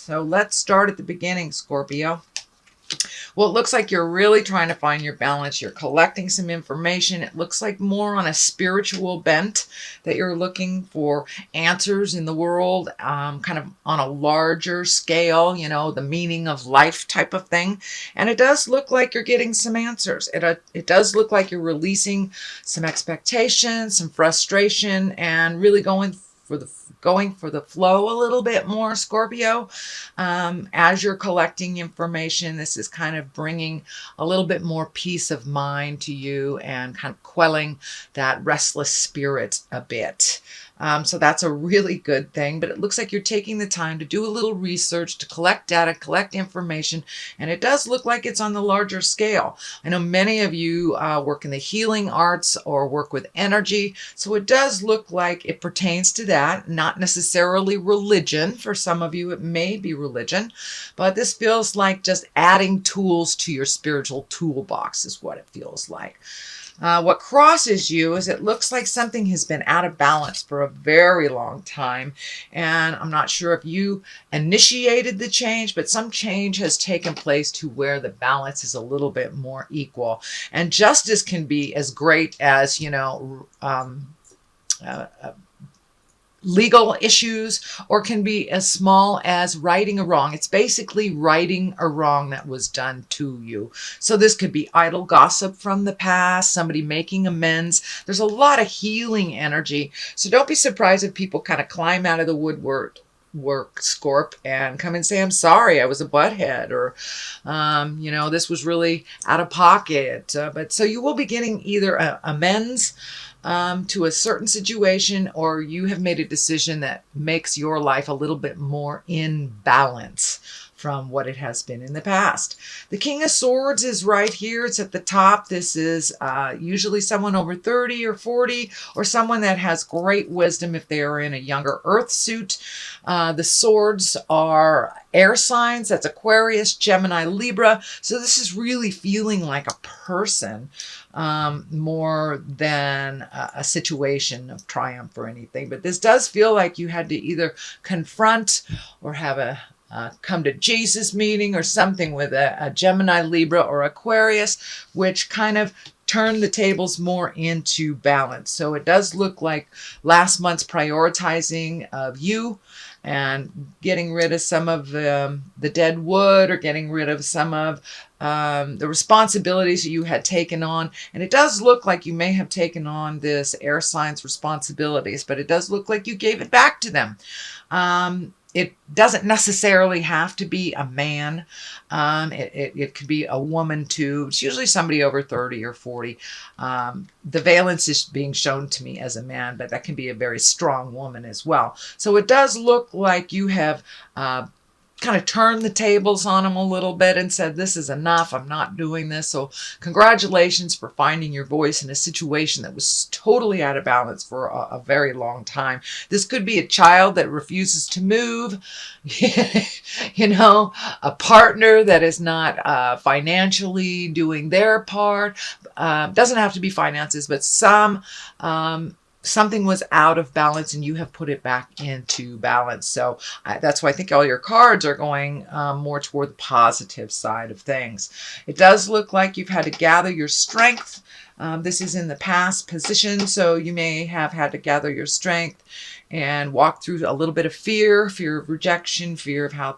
So let's start at the beginning, Scorpio. Well, it looks like you're really trying to find your balance. You're collecting some information. It looks like more on a spiritual bent, that you're looking for answers in the world, kind of on a larger scale, you know, the meaning of life type of thing. And it does look like you're getting some answers. It does look like you're releasing some expectations, some frustration, and really going for the flow a little bit more, Scorpio. As you're collecting information, this is kind of bringing a little bit more peace of mind to you and kind of quelling that restless spirit a bit. So that's a really good thing, but it looks like you're taking the time to do a little research, to collect data, collect information, and it does look like it's on the larger scale. I know many of you work in the healing arts or work with energy, so it does look like it pertains to that, not necessarily religion. For some of you, it may be religion, but this feels like just adding tools to your spiritual toolbox is what it feels like. What crosses you is it looks like something has been out of balance for a very long time. And I'm not sure if you initiated the change, but some change has taken place to where the balance is a little bit more equal. And justice can be as great as, you know, legal issues, or can be as small as righting a wrong. It's basically righting a wrong that was done to you. So this could be idle gossip from the past, somebody making amends. There's a lot of healing energy. So don't be surprised if people kind of climb out of the woodwork, Scorp, and come and say, I'm sorry, I was a butthead, or you know, this was really out of pocket. But so you will be getting either amends to a certain situation, or you have made a decision that makes your life a little bit more in balance from what it has been in the past. The King of Swords is right here. It's at the top. This is usually someone over 30 or 40, or someone that has great wisdom if they are in a younger earth suit. The swords are air signs. That's Aquarius, Gemini, Libra. So this is really feeling like a person more than a situation of triumph or anything. But this does feel like you had to either confront or have a come to Jesus meeting or something with a Gemini, Libra, or Aquarius, which kind of turn the tables more into balance. So it does look like last month's prioritizing of you and getting rid of some of the dead wood, or getting rid of some of the responsibilities that you had taken on. And it does look like you may have taken on this air signs responsibilities, but it does look like you gave it back to them. It doesn't necessarily have to be a man. It could be a woman too. It's usually somebody over 30 or 40. The valence is being shown to me as a man, but that can be a very strong woman as well. So it does look like you have kind of turned the tables on them a little bit and said, this is enough, I'm not doing this. So congratulations for finding your voice in a situation that was totally out of balance for a very long time. This could be a child that refuses to move, you know, a partner that is not financially doing their part. Doesn't have to be finances, but something was out of balance and you have put it back into balance. So that's why I think all your cards are going more toward the positive side of things. It does look like you've had to gather your strength. This is in the past position, so you may have had to gather your strength and walk through a little bit of fear of rejection, fear of how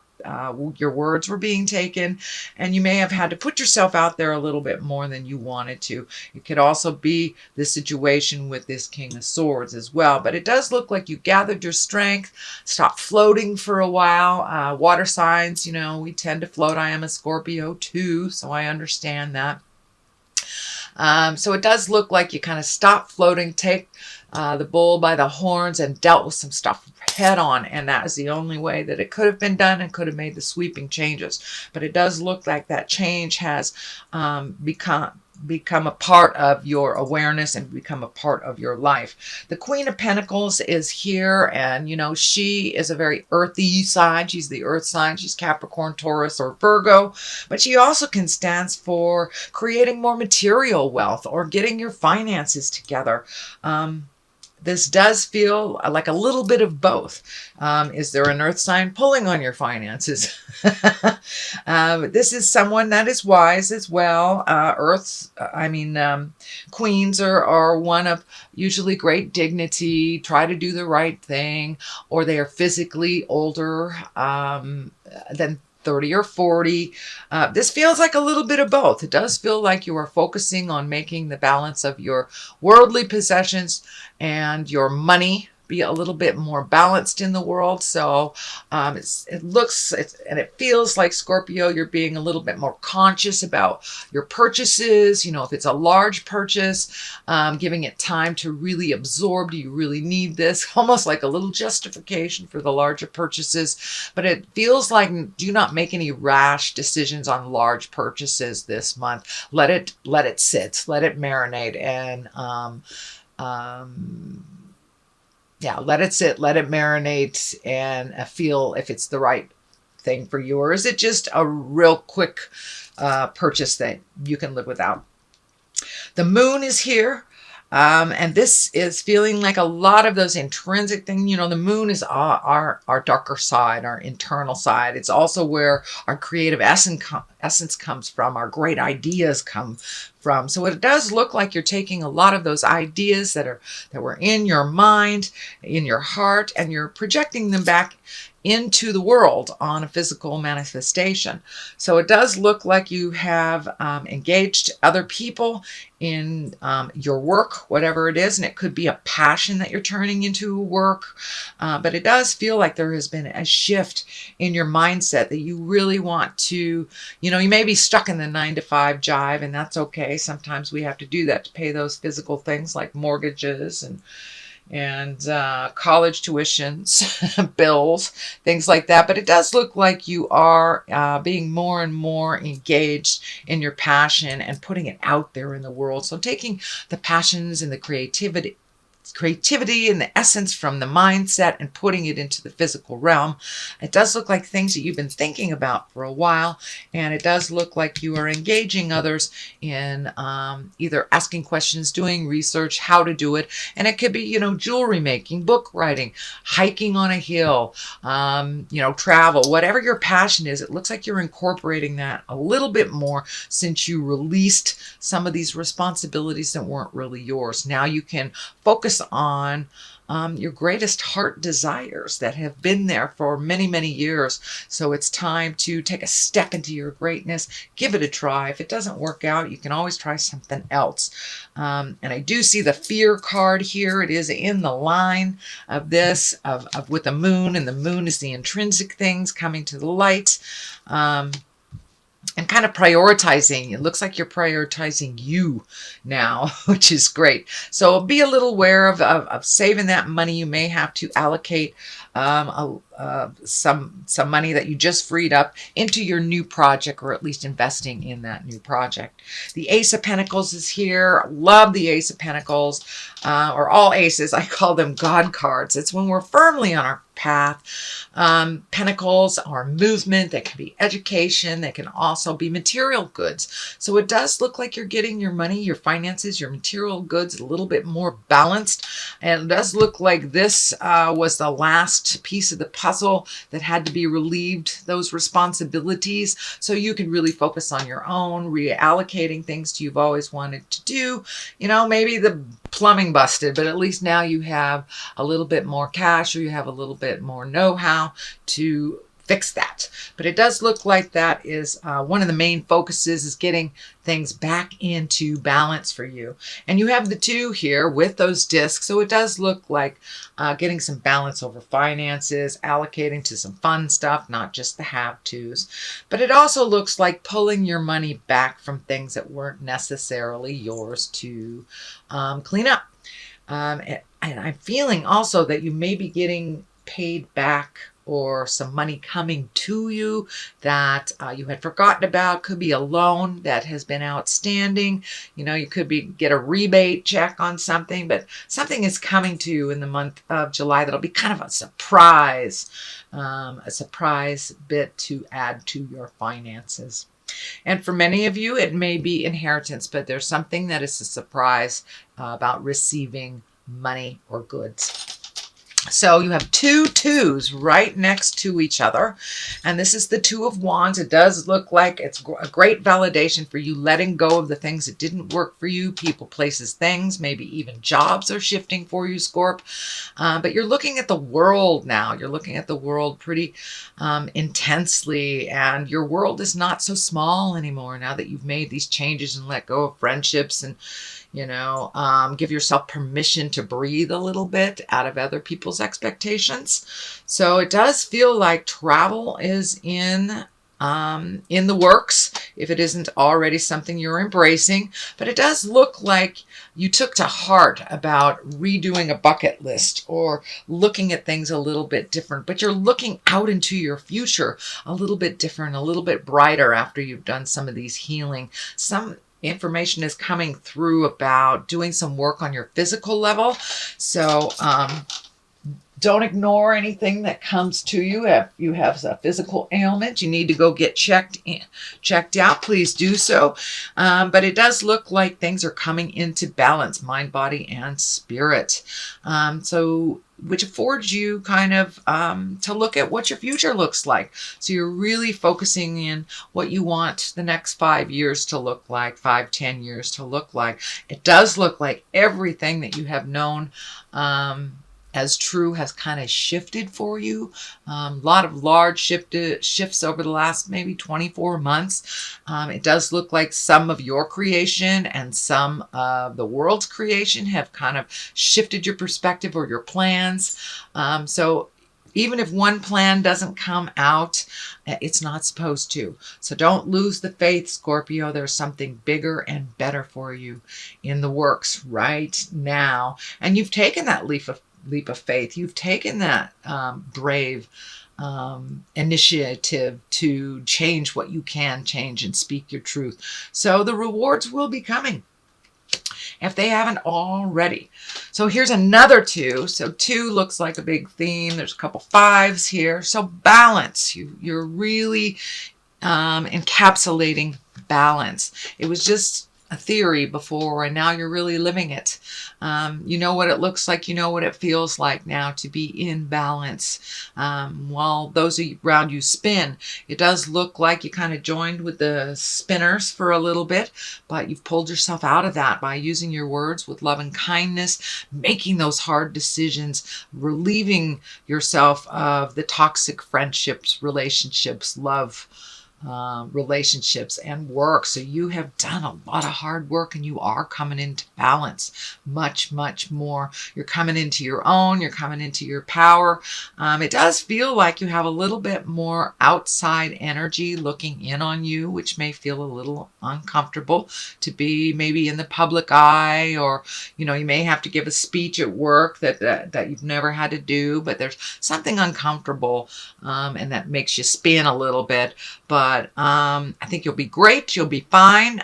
your words were being taken, and you may have had to put yourself out there a little bit more than you wanted to. It could also be the situation with this King of Swords as well, but it does look like you gathered your strength, stopped floating for a while. Water signs, you know, we tend to float. I am a Scorpio too, so I understand that. So it does look like you kind of stopped floating, take the bull by the horns, and dealt with some stuff head on. And that is the only way that it could have been done and could have made the sweeping changes. But it does look like that change has become a part of your awareness and become a part of your life. The Queen of Pentacles is here, and you know, she is a very earthy sign. She's the earth sign. She's Capricorn, Taurus, or Virgo, but she also can stand for creating more material wealth or getting your finances together. this does feel like a little bit of both. Is there an earth sign pulling on your finances? This is someone that is wise as well. Queens are one of usually great dignity, try to do the right thing, or they are physically older than 30 or 40. This feels like a little bit of both. It does feel like you are focusing on making the balance of your worldly possessions and your money be a little bit more balanced in the world. So it feels like, Scorpio, you're being a little bit more conscious about your purchases. If it's a large purchase, giving it time to really absorb. Do you really need this? Almost like a little justification for the larger purchases. But it feels like, do not make any rash decisions on large purchases this month. Let it sit, let it marinate, and let it sit, let it marinate, and feel if it's the right thing for you, or is it just a real quick purchase that you can live without. The moon is here. And this is feeling like a lot of those intrinsic things. The moon is our darker side, our internal side. It's also where our creative essence comes from, our great ideas come from. So it does look like you're taking a lot of those ideas that were in your mind, in your heart, and you're projecting them back into the world on a physical manifestation. So it does look like you have engaged other people in your work, whatever it is, and it could be a passion that you're turning into work, but it does feel like there has been a shift in your mindset that you really want to, you may be stuck in the 9-to-5 jive, and that's okay. Sometimes we have to do that to pay those physical things like mortgages and college tuitions, bills, things like that. But it does look like you are being more and more engaged in your passion and putting it out there in the world. So taking the passions and the creativity and the essence from the mindset and putting it into the physical realm. It does look like things that you've been thinking about for a while, and it does look like you are engaging others in either asking questions, doing research, how to do it, and it could be, jewelry making, book writing, hiking on a hill, travel, whatever your passion is. It looks like you're incorporating that a little bit more since you released some of these responsibilities that weren't really yours. Now you can focus on your greatest heart desires that have been there for many, many years. So it's time to take a step into your greatness. Give it a try. If it doesn't work out, you can always try something else. And I do see the fear card here. It is in the line of this, with the moon, and the moon is the intrinsic things coming to the light. And kind of prioritizing. It looks like you're prioritizing you now, which is great. So be a little aware of saving that money. You may have to allocate some money that you just freed up into your new project, or at least investing in that new project. The Ace of Pentacles is here. Love the Ace of Pentacles, or all aces. I call them God cards. It's when we're firmly on our path. Pentacles are movement. That can be education. They can also be material goods. So it does look like you're getting your money, your finances, your material goods a little bit more balanced. And it does look like this was the last piece of the puzzle that had to be relieved, those responsibilities, so you can really focus on your own, reallocating things you've always wanted to do. Maybe the plumbing busted, but at least now you have a little bit more cash, or you have a little bit more know-how to fix that. But it does look like that is one of the main focuses, is getting things back into balance for you. And you have the 2 here with those discs. So it does look like getting some balance over finances, allocating to some fun stuff, not just the have-tos. But it also looks like pulling your money back from things that weren't necessarily yours to clean up. And I'm feeling also that you may be getting paid back, or some money coming to you that you had forgotten about. Could be a loan that has been outstanding. You could get a rebate check on something, but something is coming to you in the month of July that'll be kind of a surprise bit to add to your finances. And for many of you, it may be inheritance, but there's something that is a surprise about receiving money or goods. So you have two twos right next to each other. And this is the Two of Wands. It does look like it's a great validation for you letting go of the things that didn't work for you. People, places, things, maybe even jobs are shifting for you, Scorp. But you're looking at the world now. You're looking at the world pretty intensely. And your world is not so small anymore now that you've made these changes and let go of friendships and give yourself permission to breathe a little bit out of other people's expectations. So it does feel like travel is in the works, if it isn't already something you're embracing. But it does look like you took to heart about redoing a bucket list or looking at things a little bit different. But you're looking out into your future a little bit different, a little bit brighter after you've done some of these healing. Some information is coming through about doing some work on your physical level. So don't ignore anything that comes to you. If you have a physical ailment, you need to go get checked out, please do so. But it does look like things are coming into balance, mind, body, and spirit. Which affords you kind of to look at what your future looks like. So you're really focusing in what you want the next 5 years to look like, 5-10 years to look like. It does look like everything that you have known as true has kind of shifted for you. A lot of large shifts over the last maybe 24 months. It does look like some of your creation and some of the world's creation have kind of shifted your perspective or your plans. So even if one plan doesn't come out, it's not supposed to. So don't lose the faith, Scorpio. There's something bigger and better for you in the works right now. And you've taken that leap of faith. You've taken that brave initiative to change what you can change and speak your truth. So the rewards will be coming if they haven't already. So here's another two. So two looks like a big theme. There's a couple fives here. So balance. You're really encapsulating balance. It was just a theory before, and now you're really living it. You know what it looks like. You know what it feels like now to be in balance. While those around you spin, it does look like you kind of joined with the spinners for a little bit, but you've pulled yourself out of that by using your words with love and kindness, making those hard decisions, relieving yourself of the toxic friendships, relationships, love, relationships, and work. So you have done a lot of hard work and you are coming into balance much more. You're coming into your own, you're coming into your power. It does feel like you have a little bit more outside energy looking in on you, which may feel a little uncomfortable to be maybe in the public eye, or you may have to give a speech at work that you've never had to do, but there's something uncomfortable and that makes you spin a little bit. But I think you'll be great. You'll be fine.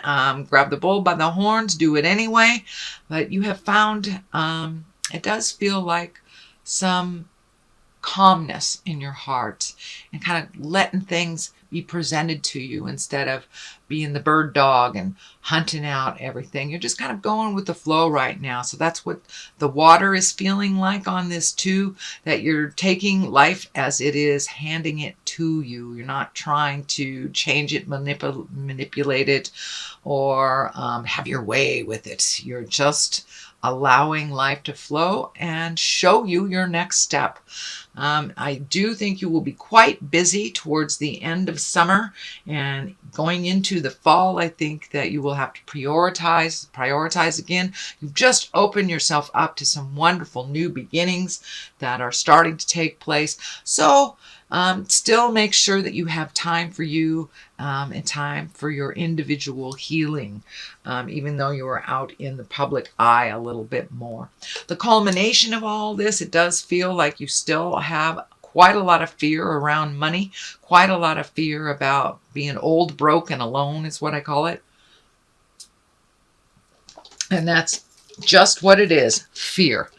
Grab the bull by the horns. Do it anyway. But you have found, it does feel like some calmness in your heart and kind of letting things be presented to you instead of being the bird dog and hunting out everything. You're just kind of going with the flow right now. So that's what the water is feeling like on this too, that you're taking life as it is, handing it to you. You're not trying to change it, manipulate it, or have your way with it. You're just allowing life to flow and show you your next step. I do think you will be quite busy towards the end of summer and going into the fall. I think that you will have to prioritize again. You've just opened yourself up to some wonderful new beginnings that are starting to take place. So still make sure that you have time for you and time for your individual healing, even though you are out in the public eye a little bit more. The culmination of all this, it does feel like you still have quite a lot of fear around money, quite a lot of fear about being old, broke, and alone is what I call it. And that's just what it is, fear.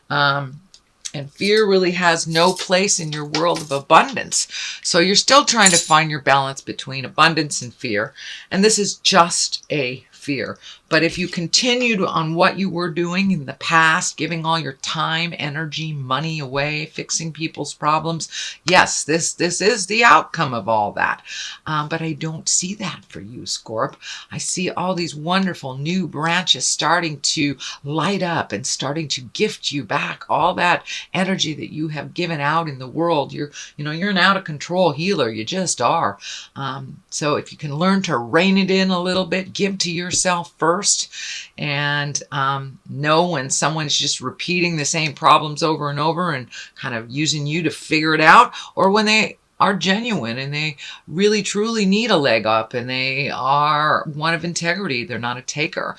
And fear really has no place in your world of abundance. So you're still trying to find your balance between abundance and fear. And this is just a fear. But if you continued on what you were doing in the past, giving all your time, energy, money away, fixing people's problems, yes, this is the outcome of all that. But I don't see that for you, Scorp. I see all these wonderful new branches starting to light up and starting to gift you back all that energy that you have given out in the world. You're an out of control healer. You just are. So if you can learn to rein it in a little bit, give to yourself first, and know when someone's just repeating the same problems over and over and kind of using you to figure it out, or when they are genuine and they really truly need a leg up and they are one of integrity. They're not a taker.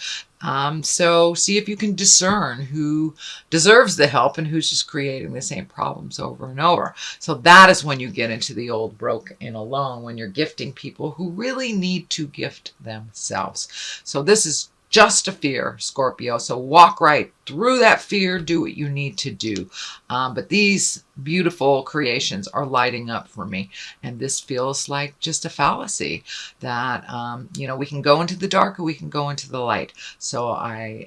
So see if you can discern who deserves the help and who's just creating the same problems over and over. So that is when you get into the old broke and alone, when you're gifting people who really need to gift themselves. So this is just a fear, Scorpio. So walk right through that fear, do what you need to do. But these beautiful creations are lighting up for me. And this feels like just a fallacy that, we can go into the dark or we can go into the light. So I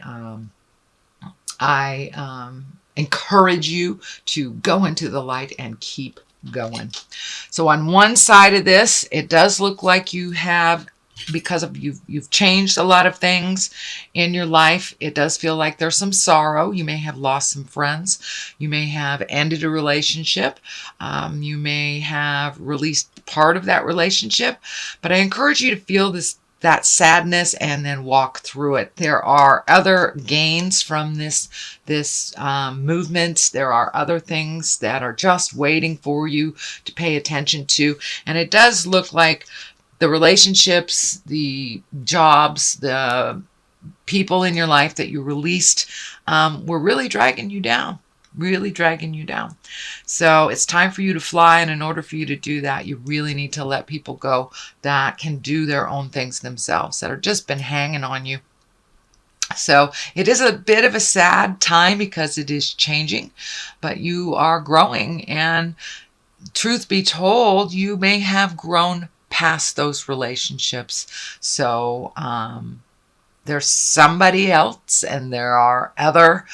encourage you to go into the light and keep going. So on one side of this, it does look like you have, because of you've changed a lot of things in your life. It does feel like there's some sorrow. You may have lost some friends. You may have ended a relationship. You may have released part of that relationship. But I encourage you to feel that sadness and then walk through it. There are other gains from this movement. There are other things that are just waiting for you to pay attention to. And it does look like the relationships, the jobs, the people in your life that you released were really dragging you down. So it's time for you to fly. And in order for you to do that, you really need to let people go that can do their own things themselves, that have just been hanging on you. So it is a bit of a sad time because it is changing, but you are growing. And truth be told, you may have grown past those relationships. So there's somebody else, and there are other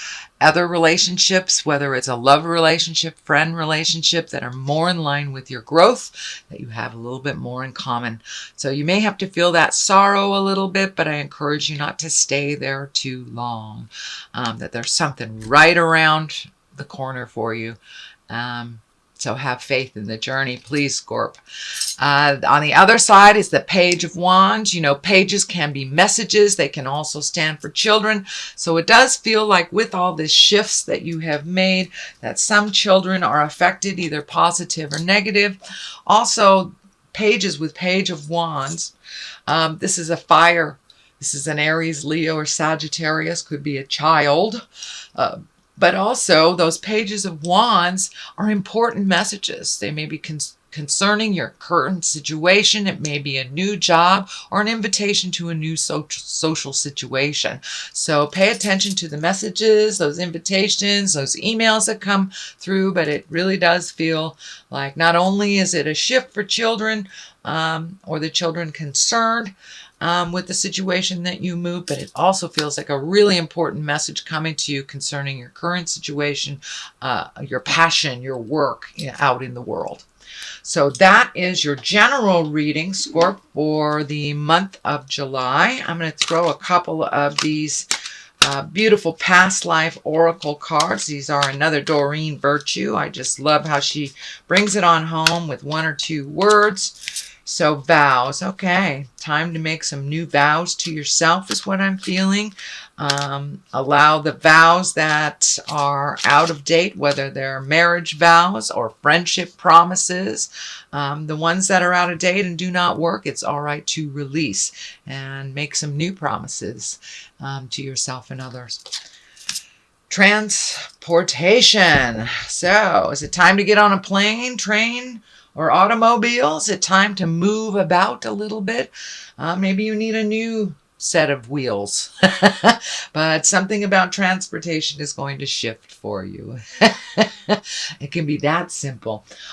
relationships, whether it's a love relationship, friend relationship, that are more in line with your growth, that you have a little bit more in common. So you may have to feel that sorrow a little bit, but I encourage you not to stay there too long, that there's something right around the corner for you. So have faith in the journey, please, Scorp. On the other side is the Page of Wands. Pages can be messages. They can also stand for children. So it does feel like with all the shifts that you have made, that some children are affected, either positive or negative. Also, pages with Page of Wands. This is a fire. This is an Aries, Leo, or Sagittarius. Could be a child. But also, those pages of wands are important messages. They may be concerning your current situation. It may be a new job or an invitation to a new social situation. So pay attention to the messages, those invitations, those emails that come through. But it really does feel like not only is it a shift for children or the children concerned, with the situation that you move, but it also feels like a really important message coming to you concerning your current situation, your passion, your work out in the world. So that is your general reading, Scorp, for the month of July. I'm going to throw a couple of these beautiful past life oracle cards. These are another Doreen Virtue. I just love how she brings it on home with one or two words. So vows, okay, time to make some new vows to yourself is what I'm feeling. Allow the vows that are out of date, whether they're marriage vows or friendship promises, the ones that are out of date and do not work, it's all right to release and make some new promises to yourself and others. Transportation. So is it time to get on a plane, train, or automobile? Is it time to move about a little bit? Maybe you need a new set of wheels. But something about transportation is going to shift for you. It can be that simple.